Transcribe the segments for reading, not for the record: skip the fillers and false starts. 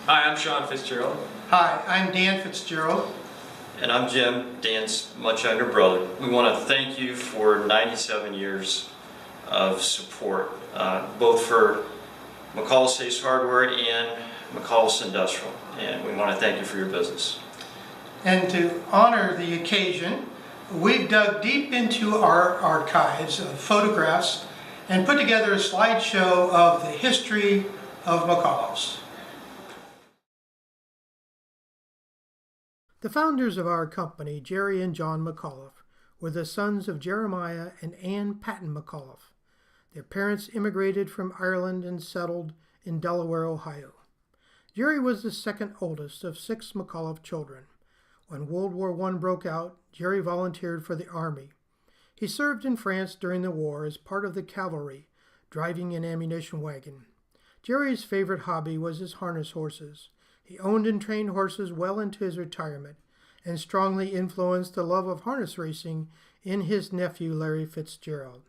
Hi, I'm Sean Fitzgerald. Hi, I'm Dan Fitzgerald. And I'm Jim, Dan's much younger brother. We want to thank you for 97 years of support, both for McAuliffe's Ace Hardware and McAuliffe's Industrial. And we want to thank you for your business. And to honor the occasion, we've dug deep into our archives of photographs and put together a slideshow of the history of McAuliffe's. The founders of our company, Jerry and John McAuliffe, were the sons of Jeremiah and Ann Patton McAuliffe. Their parents immigrated from Ireland and settled in Delaware, Ohio. Jerry was the second oldest of 6 McAuliffe children. When World War I broke out, Jerry volunteered for the Army. He served in France during the war as part of the cavalry, driving an ammunition wagon. Jerry's favorite hobby was his harness horses. He owned and trained horses well into his retirement and strongly influenced the love of harness racing in his nephew Larry Fitzgerald.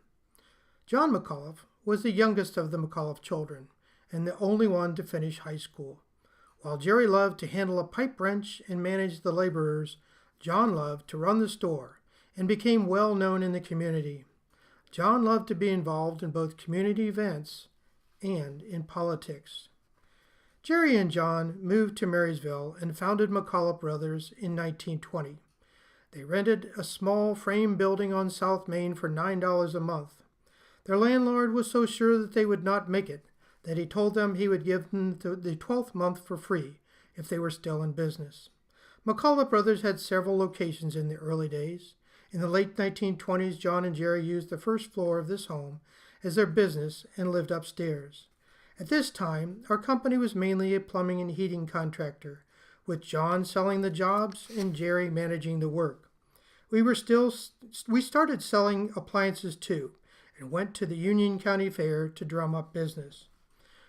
John McAuliffe was the youngest of the McAuliffe children and the only one to finish high school. While Jerry loved to handle a pipe wrench and manage the laborers, John loved to run the store and became well known in the community. John loved to be involved in both community events and in politics. Jerry and John moved to Marysville and founded McAuliffe Bros in 1920. They rented a small frame building on South Main for $9 a month. Their landlord was so sure that they would not make it that he told them he would give them the 12th month for free if they were still in business. McAuliffe Brothers had several locations in the early days. In the late 1920s, John and Jerry used the first floor of this home as their business and lived upstairs. At this time, our company was mainly a plumbing and heating contractor, with John selling the jobs and Jerry managing the work. We started selling appliances too, and went to the Union County Fair to drum up business.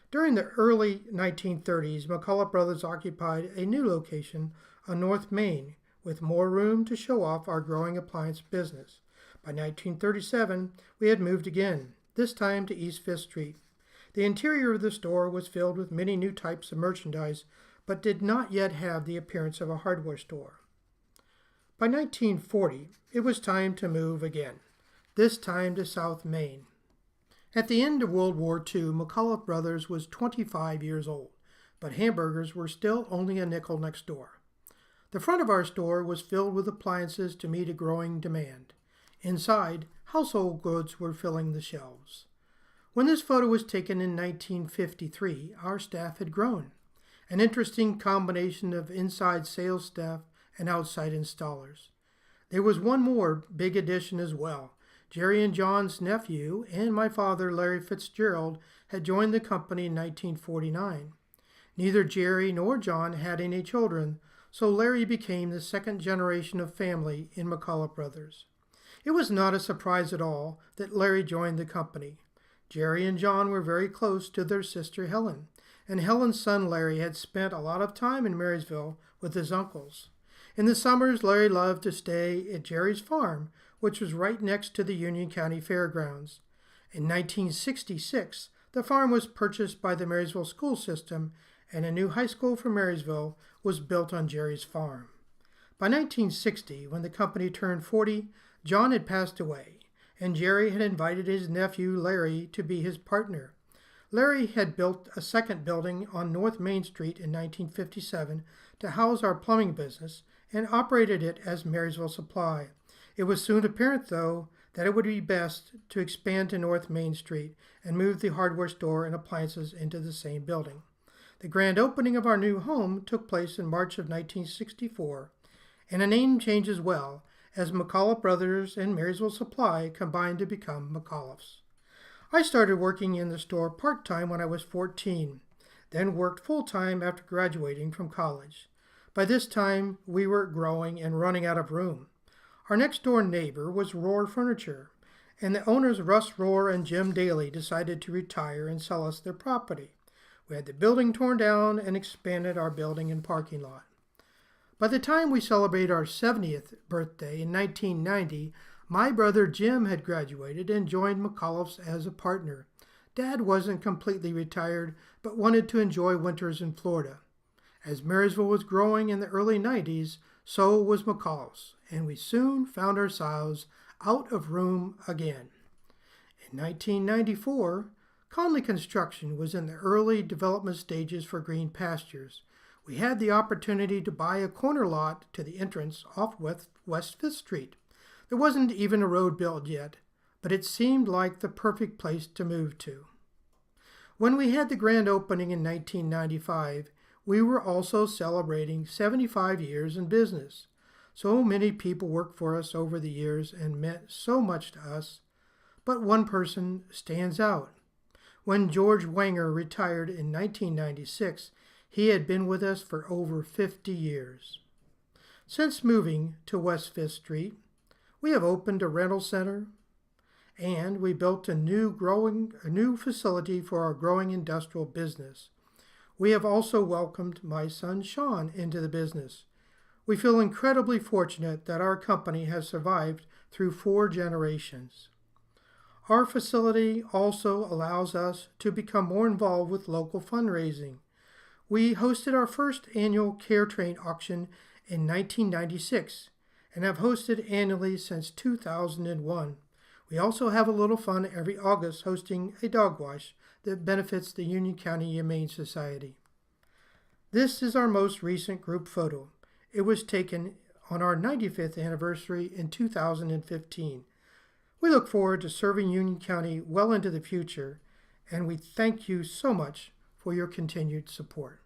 During the early 1930s, McAuliffe Brothers occupied a new location on North Main, with more room to show off our growing appliance business. By 1937, we had moved again, this time to East 5th Street. The interior of the store was filled with many new types of merchandise, but did not yet have the appearance of a hardware store. By 1940, it was time to move again, this time to South Main. At the end of World War II, McAuliffe Brothers was 25 years old, but hamburgers were still only a nickel next door. The front of our store was filled with appliances to meet a growing demand. Inside, household goods were filling the shelves. When this photo was taken in 1953, our staff had grown, an interesting combination of inside sales staff and outside installers. There was one more big addition as well. Jerry and John's nephew and my father, Larry Fitzgerald, had joined the company in 1949. Neither Jerry nor John had any children, so Larry became the second generation of family in McAuliffe Brothers. It was not a surprise at all that Larry joined the company. Jerry and John were very close to their sister Helen, and Helen's son Larry had spent a lot of time in Marysville with his uncles. In the summers, Larry loved to stay at Jerry's farm, which was right next to the Union County Fairgrounds. In 1966, the farm was purchased by the Marysville school system, and a new high school for Marysville was built on Jerry's farm. By 1960, when the company turned 40, John had passed away, and Jerry had invited his nephew Larry to be his partner. Larry had built a second building on North Main Street in 1957 to house our plumbing business and operated it as Marysville Supply. It was soon apparent, though, that it would be best to expand to North Main Street and move the hardware store and appliances into the same building. The grand opening of our new home took place in March of 1964, and a name change as well, as McAuliffe Brothers and Marysville Supply combined to become McAuliffe's. I started working in the store part-time when I was 14, then worked full-time after graduating from college. By this time, we were growing and running out of room. Our next-door neighbor was Rohr Furniture, and the owners Russ Rohr and Jim Daly decided to retire and sell us their property. We had the building torn down and expanded our building and parking lot. By the time we celebrated our 70th birthday in 1990, my brother Jim had graduated and joined McAuliffe's as a partner. Dad wasn't completely retired, but wanted to enjoy winters in Florida. As Marysville was growing in the early 90s, so was McAuliffe's, and we soon found ourselves out of room again. In 1994, Conley Construction was in the early development stages for green pastures. We had the opportunity to buy a corner lot to the entrance off West 5th Street. There wasn't even a road built yet, but it seemed like the perfect place to move to. When we had the grand opening in 1995, we were also celebrating 75 years in business. So many people worked for us over the years and meant so much to us, but one person stands out. When George Wanger retired in 1996, he had been with us for over 50 years. Since moving to West 5th Street, we have opened a rental center, and we built a new facility for our growing industrial business. We have also welcomed my son Sean into the business. We feel incredibly fortunate that our company has survived through 4 generations. Our facility also allows us to become more involved with local fundraising. We hosted our first annual Care Train auction in 1996 and have hosted annually since 2001. We also have a little fun every August hosting a dog wash that benefits the Union County Humane Society. This is our most recent group photo. It was taken on our 95th anniversary in 2015. We look forward to serving Union County well into the future, and we thank you so much for your continued support.